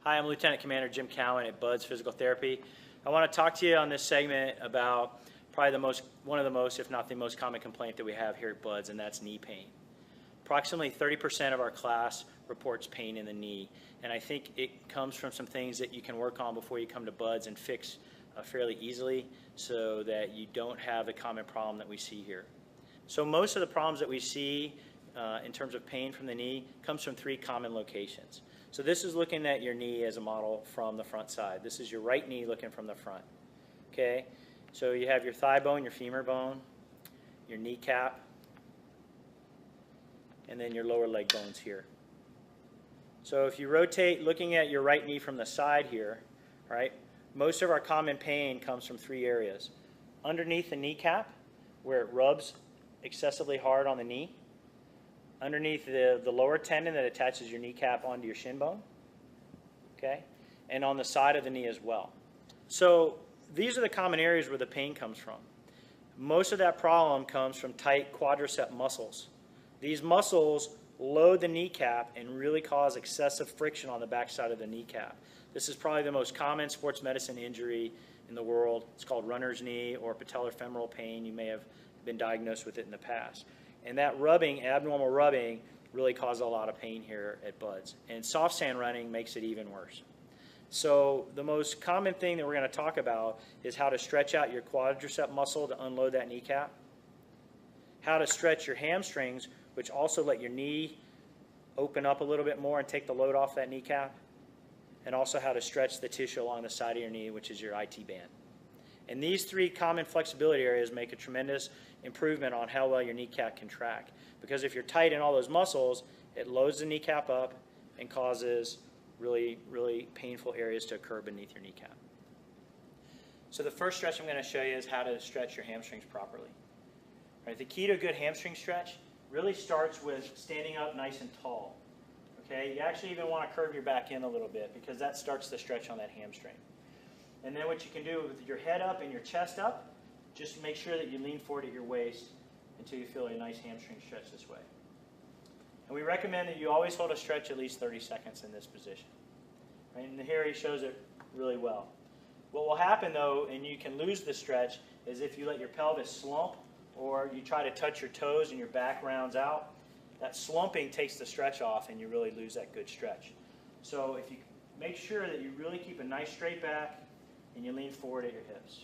Hi, I'm Lieutenant Commander Jim Cowan at Buds Physical Therapy. I want to talk to you on this segment about probably one of the most, if not the most common complaint that we have here at Buds, and that's knee pain. Approximately 30% of our class reports pain in the knee, and I think it comes from some things that you can work on before you come to Buds and fix fairly easily so that you don't have the common problem that we see here. So most of the problems that we see in terms of pain from the knee comes from three common locations. So this is looking at your knee as a model from the front side. This is your right knee looking from the front. Okay, so you have your thigh bone, your femur bone, your kneecap, and then your lower leg bones here. So if you rotate looking at your right knee from the side here, right, most of our common pain comes from three areas. Underneath the kneecap, where it rubs excessively hard on the knee. Underneath the lower tendon that attaches your kneecap onto your shin bone, okay, and on the side of the knee as well. So these are the common areas where the pain comes from. Most of that problem comes from tight quadricep muscles. These muscles load the kneecap and really cause excessive friction on the backside of the kneecap. This is probably the most common sports medicine injury in the world. It's called runner's knee or patellar femoral pain. You may have been diagnosed with it in the past. And that rubbing, abnormal rubbing, really causes a lot of pain here at Buds. And soft sand running makes it even worse. So the most common thing that we're going to talk about is how to stretch out your quadricep muscle to unload that kneecap, how to stretch your hamstrings, which also let your knee open up a little bit more and take the load off that kneecap, and also how to stretch the tissue along the side of your knee, which is your IT band. And these three common flexibility areas make a tremendous improvement on how well your kneecap can track. Because if you're tight in all those muscles, it loads the kneecap up and causes really, really painful areas to occur beneath your kneecap. So the first stretch I'm going to show you is how to stretch your hamstrings properly. Right, the key to a good hamstring stretch really starts with standing up nice and tall. Okay, you actually even want to curve your back in a little bit because that starts the stretch on that hamstring. And then what you can do with your head up and your chest up, just make sure that you lean forward at your waist until you feel a nice hamstring stretch this way. And we recommend that you always hold a stretch at least 30 seconds in this position. Right? And here he shows it really well. What will happen though, and you can lose the stretch, is if you let your pelvis slump or you try to touch your toes and your back rounds out, that slumping takes the stretch off and you really lose that good stretch. So if you make sure that you really keep a nice straight back and you lean forward at your hips.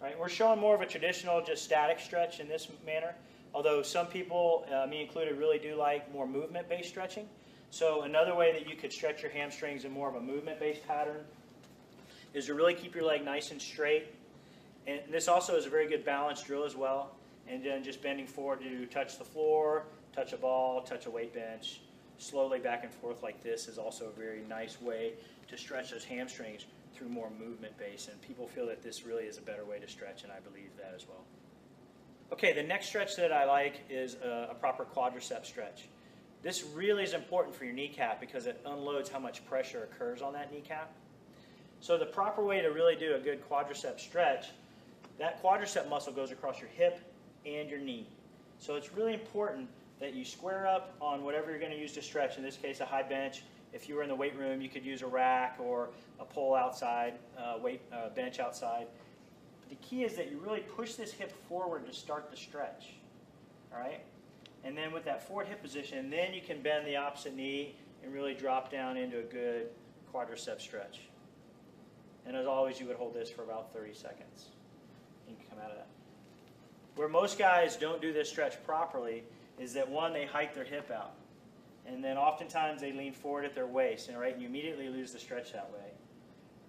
Right, we're showing more of a traditional, just static stretch in this manner, although some people, me included, really do like more movement-based stretching. So another way that you could stretch your hamstrings in more of a movement-based pattern is to really keep your leg nice and straight. And this also is a very good balance drill as well. And then just bending forward to touch the floor, touch a ball, touch a weight bench, slowly back and forth like this is also a very nice way to stretch those hamstrings through more movement base, and people feel that this really is a better way to stretch, and I believe that as well. Okay, the next stretch that I like is a proper quadricep stretch. This really is important for your kneecap because it unloads how much pressure occurs on that kneecap. So the proper way to really do a good quadricep stretch, that quadricep muscle goes across your hip and your knee. So it's really important that you square up on whatever you're going to use to stretch, in this case a high bench. If you were in the weight room, you could use a rack or a pole outside, bench outside. But the key is that you really push this hip forward to start the stretch, all right? And then with that forward hip position, then you can bend the opposite knee and really drop down into a good quadricep stretch. And as always, you would hold this for about 30 seconds. You can come out of that. Where most guys don't do this stretch properly is that, one, they hike their hip out. And then oftentimes they lean forward at their waist, and, right, and you immediately lose the stretch that way.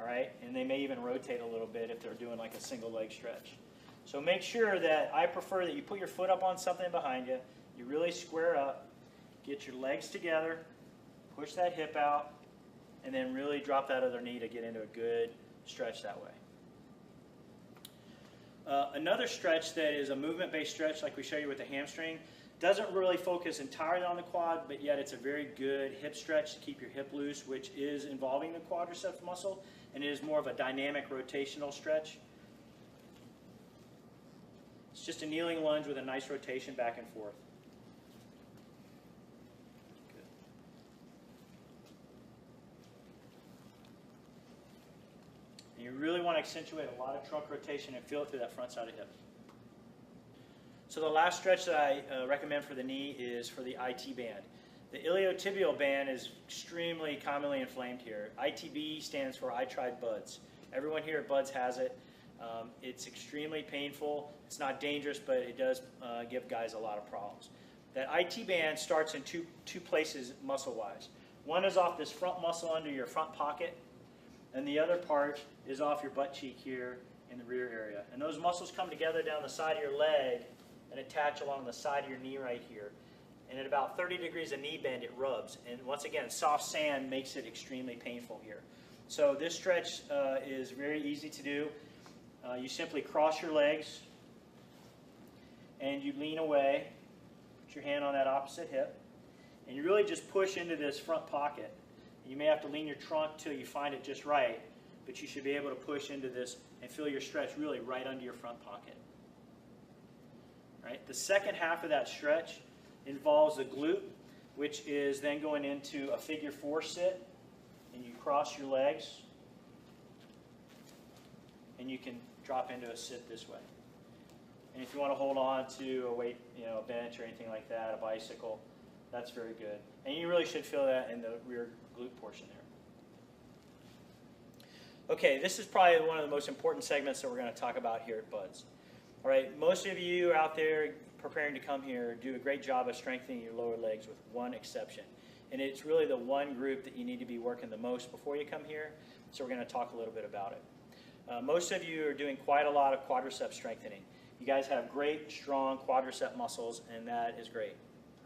All right? And they may even rotate a little bit if they're doing like a single leg stretch. So make sure that, I prefer that you put your foot up on something behind you, you really square up, get your legs together, push that hip out, and then really drop that other knee to get into a good stretch that way. Another stretch that is a movement-based stretch, like we show you with the hamstring, doesn't really focus entirely on the quad, but yet it's a very good hip stretch to keep your hip loose, which is involving the quadriceps muscle, and it is more of a dynamic rotational stretch. It's just a kneeling lunge with a nice rotation back and forth. accentuate a lot of trunk rotation and feel it through that front side of the hip. So the last stretch that I recommend for the knee is for the IT band. The iliotibial band is extremely commonly inflamed here. ITB stands for I tried Buds. Everyone here at Buds has it. It's extremely painful. It's not dangerous, but it does give guys a lot of problems. That IT band starts in two places muscle-wise. One is off this front muscle under your front pocket, and the other part is off your butt cheek here in the rear area. And those muscles come together down the side of your leg and attach along the side of your knee right here. And at about 30 degrees of knee bend, it rubs. And once again, soft sand makes it extremely painful here. So this stretch is very easy to do. You simply cross your legs and you lean away, put your hand on that opposite hip, and you really just push into this front pocket. You may have to lean your trunk till you find it just right, but you should be able to push into this and feel your stretch really right under your front pocket. Right? The second half of that stretch involves the glute, which is then going into a figure 4 sit, and you cross your legs, and you can drop into a sit this way. And if you want to hold on to a weight, a bench or anything like that, a bicycle, that's very good. And you really should feel that in the rear glute portion there. Okay, this is probably one of the most important segments that we're going to talk about here at Buds. All right, most of you out there preparing to come here do a great job of strengthening your lower legs with one exception. And it's really the one group that you need to be working the most before you come here, so we're going to talk a little bit about it. Most of you are doing quite a lot of quadricep strengthening. You guys have great, strong quadricep muscles, and that is great,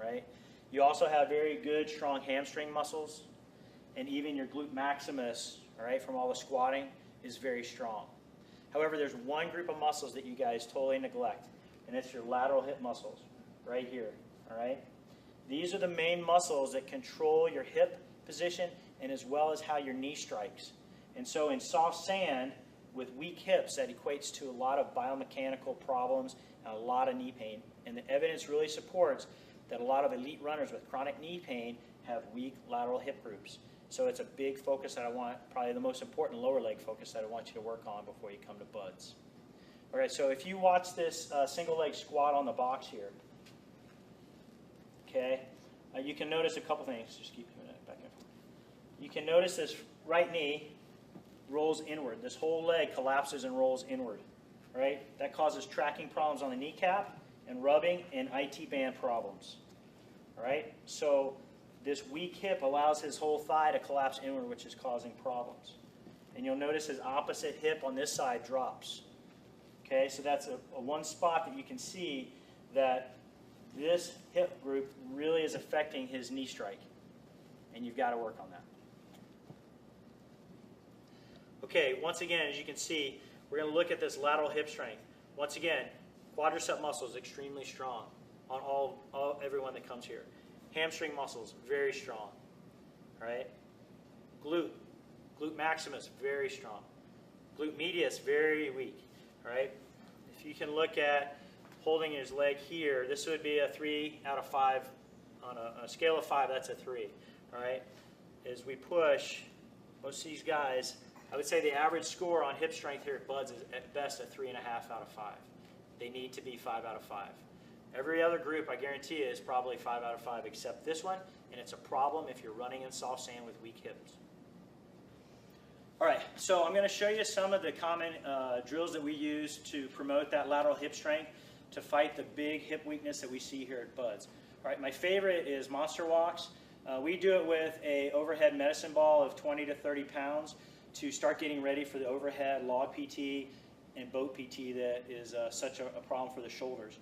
right? You also have very good, strong hamstring muscles, and even your glute maximus, all right, from all the squatting, is very strong. However, there's one group of muscles that you guys totally neglect, and it's your lateral hip muscles, right here, all right? These are the main muscles that control your hip position and as well as how your knee strikes. And so in soft sand, with weak hips, that equates to a lot of biomechanical problems and a lot of knee pain. And the evidence really supports that a lot of elite runners with chronic knee pain have weak lateral hip groups. So it's a big focus that I want, probably the most important lower leg focus that I want you to work on before you come to Buds. All right, so if you watch this single leg squat on the box here, okay, you can notice a couple things. Just keep doing it back and forth. You can notice this right knee rolls inward. This whole leg collapses and rolls inward, right? That causes tracking problems on the kneecap and rubbing and IT band problems, all right? So this weak hip allows his whole thigh to collapse inward, which is causing problems. And you'll notice his opposite hip on this side drops, okay? So that's a one spot that you can see that this hip group really is affecting his knee strike, and you've got to work on that. Okay, once again, as you can see, we're going to look at this lateral hip strength. Once again, quadricep muscles extremely strong on everyone that comes here. Hamstring muscles very strong. All right, glute maximus very strong. Glute medius very weak. All right, if you can look at holding his leg here, this would be a 3 out of 5 on a scale of 5. That's a 3. All right, as we push, most of these guys, I would say the average score on hip strength here at Buds is at best a 3.5 out of 5. They need to be 5 out of 5. Every other group, I guarantee you, is probably 5 out of 5 except this one, and it's a problem if you're running in soft sand with weak hips. All right, so I'm going to show you some of the common drills that we use to promote that lateral hip strength to fight the big hip weakness that we see here at Buds. All right, my favorite is monster walks. We do it with a overhead medicine ball of 20 to 30 pounds. To start getting ready for the overhead log PT and boat PT that is such a problem for the shoulders.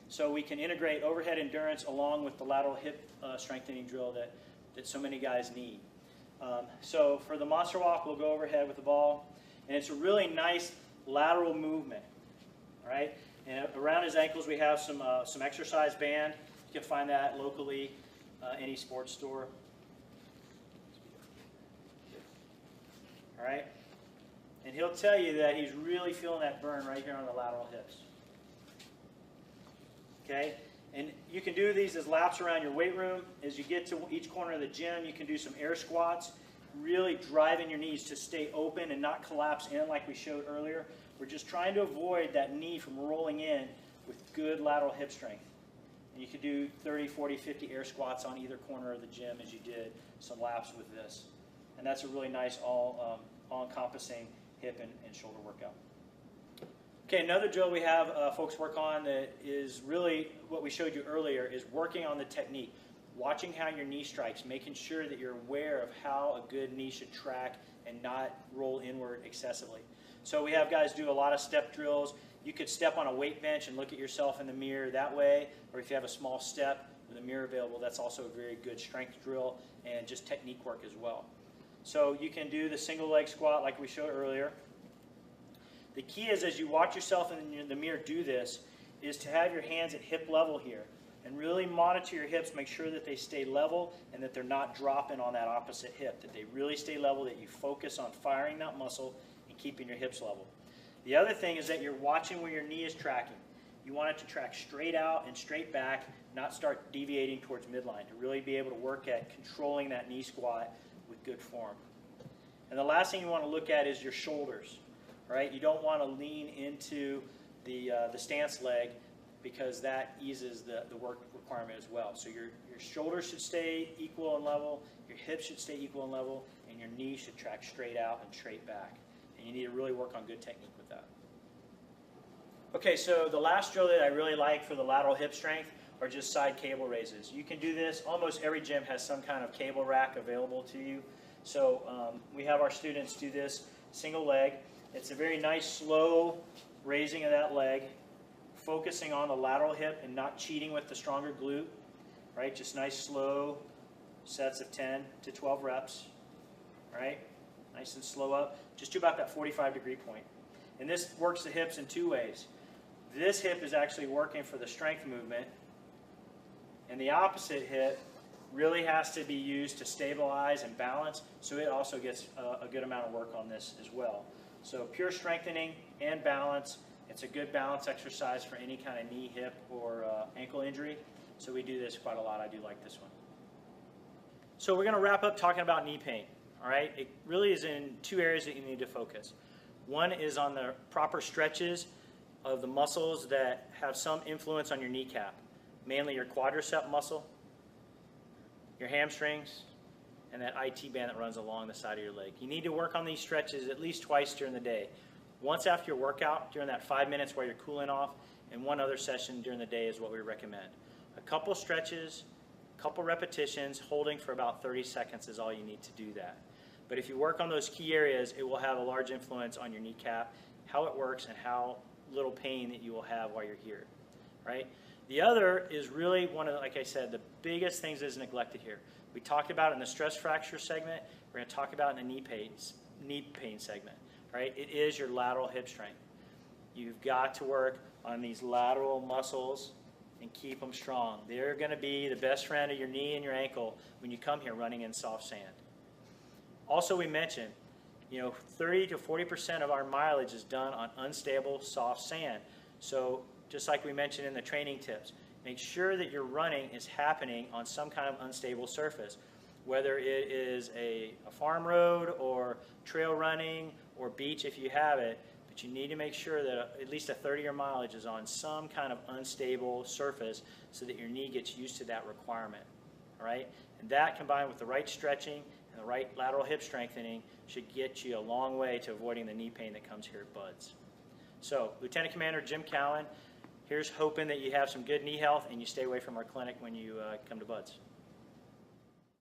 So we can integrate overhead endurance along with the lateral hip strengthening drill that so many guys need. So for the monster walk, we'll go overhead with the ball, and it's a really nice lateral movement. All right, and around his ankles we have some exercise band. You can find that locally, any sports store. All right? And he'll tell you that he's really feeling that burn right here on the lateral hips. Okay? And you can do these as laps around your weight room. As you get to each corner of the gym, you can do some air squats. really driving your knees to stay open and not collapse in like we showed earlier. We're just trying to avoid that knee from rolling in with good lateral hip strength. And you could do 30, 40, 50 air squats on either corner of the gym as you did some laps with this. And that's a really nice all-encompassing hip and shoulder workout. Okay, another drill we have folks work on that is really what we showed you earlier is working on the technique. Watching how your knee strikes, making sure that you're aware of how a good knee should track and not roll inward excessively. So we have guys do a lot of step drills. You could step on a weight bench and look at yourself in the mirror that way, or if you have a small step with a mirror available, that's also a very good strength drill and just technique work as well. So you can do the single leg squat like we showed earlier. The key is, as you watch yourself in the mirror do this, is to have your hands at hip level here and really monitor your hips, make sure that they stay level and that they're not dropping on that opposite hip, that they really stay level, that you focus on firing that muscle and keeping your hips level. The other thing is that you're watching where your knee is tracking. You want it to track straight out and straight back, not start deviating towards midline, to really be able to work at controlling that knee squat with good form. And the last thing you want to look at is your shoulders. Right? You don't want to lean into the stance leg because that eases the work requirement as well. So your shoulders should stay equal and level, your hips should stay equal and level, and your knee should track straight out and straight back. And you need to really work on good technique with that. Okay, so the last drill that I really like for the lateral hip strength are just side cable raises. You can do this. Almost every gym has some kind of cable rack available to you. So we have our students do this single leg. It's a very nice, slow raising of that leg, focusing on the lateral hip and not cheating with the stronger glute, right? Just nice, slow sets of 10 to 12 reps, right? Nice and slow up, just to about that 45-degree point. And this works the hips in two ways. This hip is actually working for the strength movement, and the opposite hip really has to be used to stabilize and balance, so it also gets a good amount of work on this as well. So pure strengthening and balance. It's a good balance exercise for any kind of knee, hip, or ankle injury. So we do this quite a lot. I do like this one. So we're going to wrap up talking about knee pain. All right, it really is in two areas that you need to focus. One is on the proper stretches of the muscles that have some influence on your kneecap, mainly your quadricep muscle, your hamstrings, and that IT band that runs along the side of your leg. You need to work on these stretches at least twice during the day. Once after your workout, during that 5 minutes while you're cooling off, and one other session during the day is what we recommend. A couple stretches, a couple repetitions, holding for about 30 seconds is all you need to do that. But if you work on those key areas, it will have a large influence on your kneecap, how it works, and how little pain that you will have while you're here, right? The other is really one of, like I said, the biggest things that is neglected here. We talked about it in the stress fracture segment. We're going to talk about it in the knee pain segment, right? It is your lateral hip strength. You've got to work on these lateral muscles and keep them strong. They're going to be the best friend of your knee and your ankle when you come here running in soft sand. Also, we mentioned, 30 to 40% of our mileage is done on unstable, soft sand. So just like we mentioned in the training tips, make sure that your running is happening on some kind of unstable surface, whether it is a farm road or trail running or beach if you have it, but you need to make sure that at least a third of your mileage is on some kind of unstable surface so that your knee gets used to that requirement, all right? And that combined with the right stretching and the right lateral hip strengthening should get you a long way to avoiding the knee pain that comes here at BUD/S. So, Lieutenant Commander Jim Cowan, here's hoping that you have some good knee health and you stay away from our clinic when you come to BUD/S.